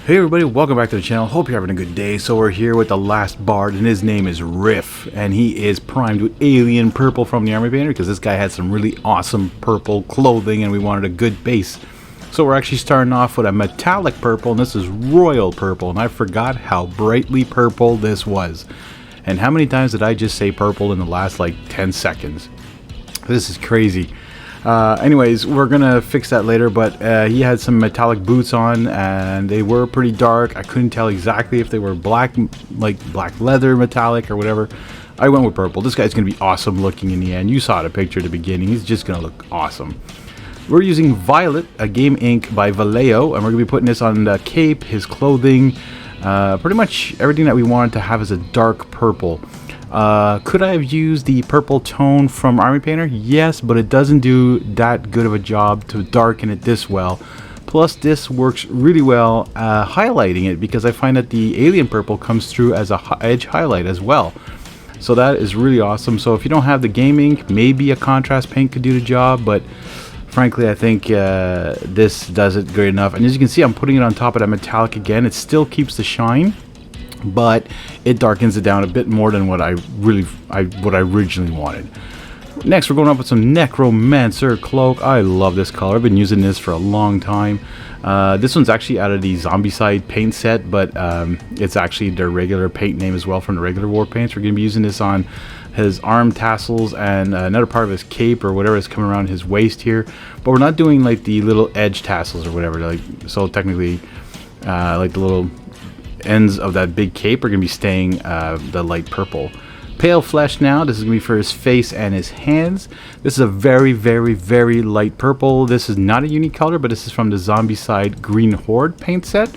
Hey everybody, welcome back to the channel. Hope you're having a good day. So we're here with the last bard, and his name is Ryff, and he is primed with alien purple from the army painter because this guy had some really awesome purple clothing and we wanted a good base. So we're actually starting off with a metallic purple, and this is royal purple, and I forgot how brightly purple this was. And how many times did I just say purple in the last like 10 seconds? This is crazy. Anyways, we're gonna fix that later, but he had some metallic boots on and they were pretty dark. I couldn't tell exactly if they were black, like black leather metallic or whatever. I went with purple. This guy's gonna be awesome looking in the end. You saw the picture at the beginning. He's just gonna look awesome. We're using Violet, a Game Ink by Vallejo, and we're gonna be putting this on the cape, his clothing, pretty much everything that we wanted to have as a dark purple. Could I have used the purple tone from Army Painter? Yes, but it doesn't do that good of a job to darken it this well. Plus, this works really well highlighting it, because I find that the alien purple comes through as a edge highlight as well. So that is really awesome. So if you don't have the Game Ink, maybe a contrast paint could do the job, but frankly, I think this does it great enough. And as you can see, I'm putting it on top of that metallic again. It still keeps the shine, but it darkens it down a bit more than what I originally wanted. Next, we're going up with some Necromancer Cloak. I love this color. I've been using this for a long time. This one's actually out of the Zombicide paint set, but it's actually their regular paint name as well from the regular Warpaints. We're going to be using this on his arm tassels and another part of his cape or whatever is coming around his waist here. But we're not doing like the little edge tassels or whatever. Like, so technically, like the little ends of that big cape are going to be staying the light purple. Pale flesh now. This is going to be for his face and his hands. This is a very, very, very light purple. This is not a unique color, but this is from the Zombicide Green Horde paint set.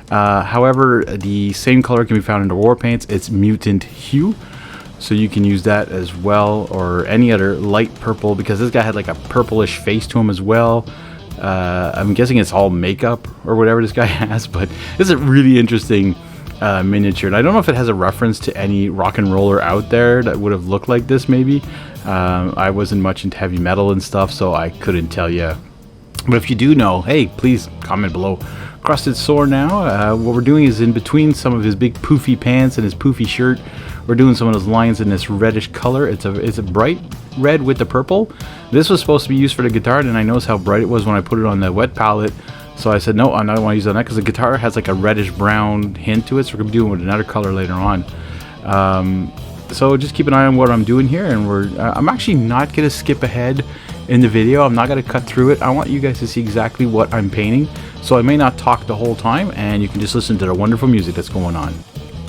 However, the same color can be found in the Warpaints. It's Mutant Hue. So you can use that as well, or any other light purple, because this guy had like a purplish face to him as well. I'm guessing it's all makeup or whatever this guy has, but it's a really interesting miniature. And I don't know if it has a reference to any rock and roller out there that would have looked like this maybe. I wasn't much into heavy metal and stuff, so I couldn't tell you. But if you do know, hey, please comment below. Crusted Sword now. What we're doing is in between some of his big poofy pants and his poofy shirt, we're doing some of those lines in this reddish color. It's a bright red with the purple. This was supposed to be used for the guitar, and I noticed how bright it was when I put it on the wet palette. So I said, no, I'm not going to use it on that, because the guitar has like a reddish brown hint to it. So we're going to be doing it with another color later on. So just keep an eye on what I'm doing here, and I'm actually not going to skip ahead in the video. I'm not going to cut through it. I want you guys to see exactly what I'm painting. So I may not talk the whole time, and you can just listen to the wonderful music that's going on.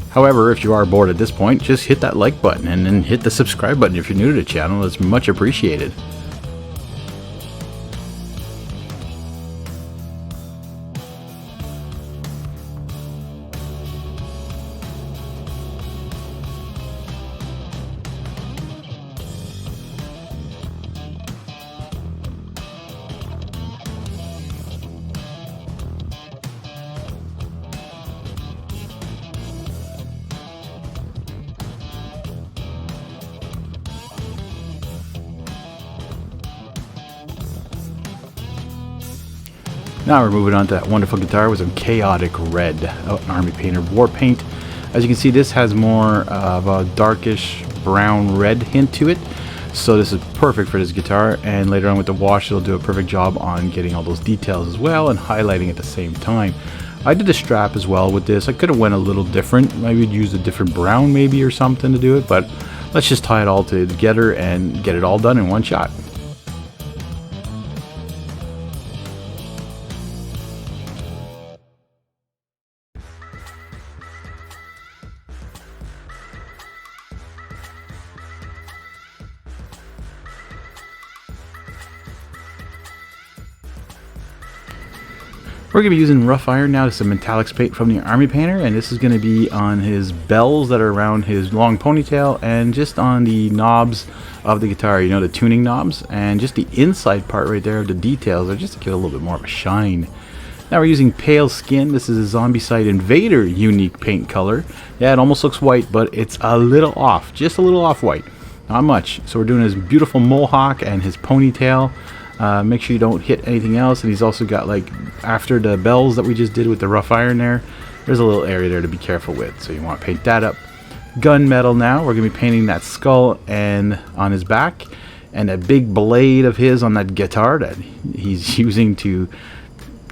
However, if you are bored at this point, just hit that like button and then hit the subscribe button if you're new to the channel. It's much appreciated. Now we're moving on to that wonderful guitar with some chaotic red Army Painter War Paint. As you can see, this has more of a darkish brown red hint to it. So this is perfect for this guitar, and later on with the wash it'll do a perfect job on getting all those details as well and highlighting at the same time. I did a strap as well with this. I could have went a little different. Maybe use a different brown maybe or something to do it, but let's just tie it all together and get it all done in one shot. We're going to be using rough iron now. This is a metallics paint from the Army Painter, and this is going to be on his bells that are around his long ponytail, and just on the knobs of the guitar, you know, the tuning knobs, and just the inside part right there of the details are just to give it a little bit more of a shine. Now we're using Pale Skin. This is a Zombicide Invader unique paint color. Yeah, it almost looks white, but it's a little off, just a little off white. Not much. So we're doing his beautiful mohawk and his ponytail. Make sure you don't hit anything else. And he's also got, like, after the bells that we just did with the rough iron there's a little area there to be careful with, so you want to paint that up. Gunmetal now, we're going to be painting that skull and on his back, and a big blade of his on that guitar that he's using to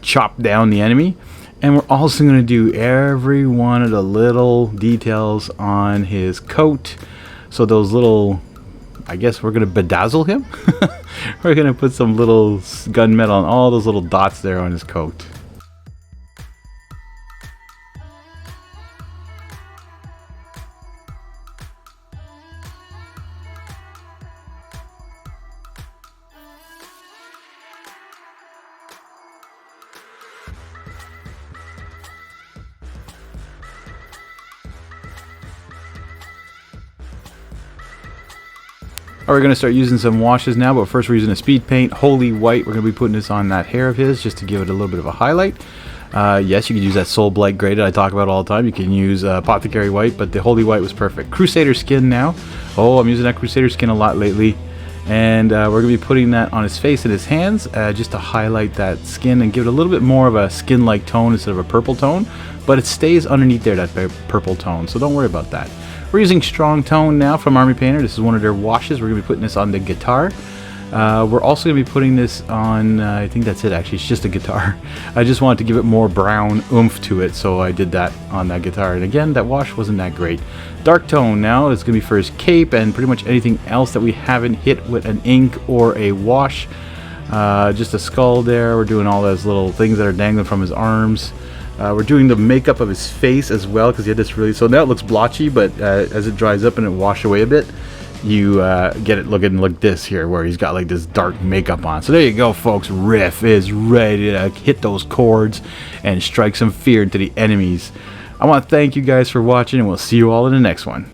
chop down the enemy. And we're also going to do every one of the little details on his coat. So those little, I guess we're going to bedazzle him. We're going to put some little gunmetal on all those little dots there on his coat. We're going to start using some washes now, but first we're using a speed paint, Holy White. We're going to be putting this on that hair of his just to give it a little bit of a highlight. Yes, you can use that Soul Blight Graded I talk about all the time. You can use Apothecary White, but the Holy White was perfect. Crusader skin now. Oh, I'm using that Crusader skin a lot lately. And we're going to be putting that on his face and his hands just to highlight that skin and give it a little bit more of a skin-like tone instead of a purple tone. But it stays underneath there, that purple tone, so don't worry about that. We're using Strong Tone now from Army Painter. This is one of their washes. We're going to be putting this on the guitar. We're also going to be putting this on, I think that's it actually, it's just a guitar. I just wanted to give it more brown oomph to it, so I did that on that guitar. And again, that wash wasn't that great. Dark Tone now is going to be for his cape and pretty much anything else that we haven't hit with an ink or a wash. Just a skull there. We're doing all those little things that are dangling from his arms. We're doing the makeup of his face as well, because he had this really, so now it looks blotchy, but as it dries up and it washes away a bit, you get it looking like this here, where he's got like this dark makeup on. So there you go, folks. Ryff is ready to hit those chords and strike some fear into the enemies. I want to thank you guys for watching, and we'll see you all in the next one.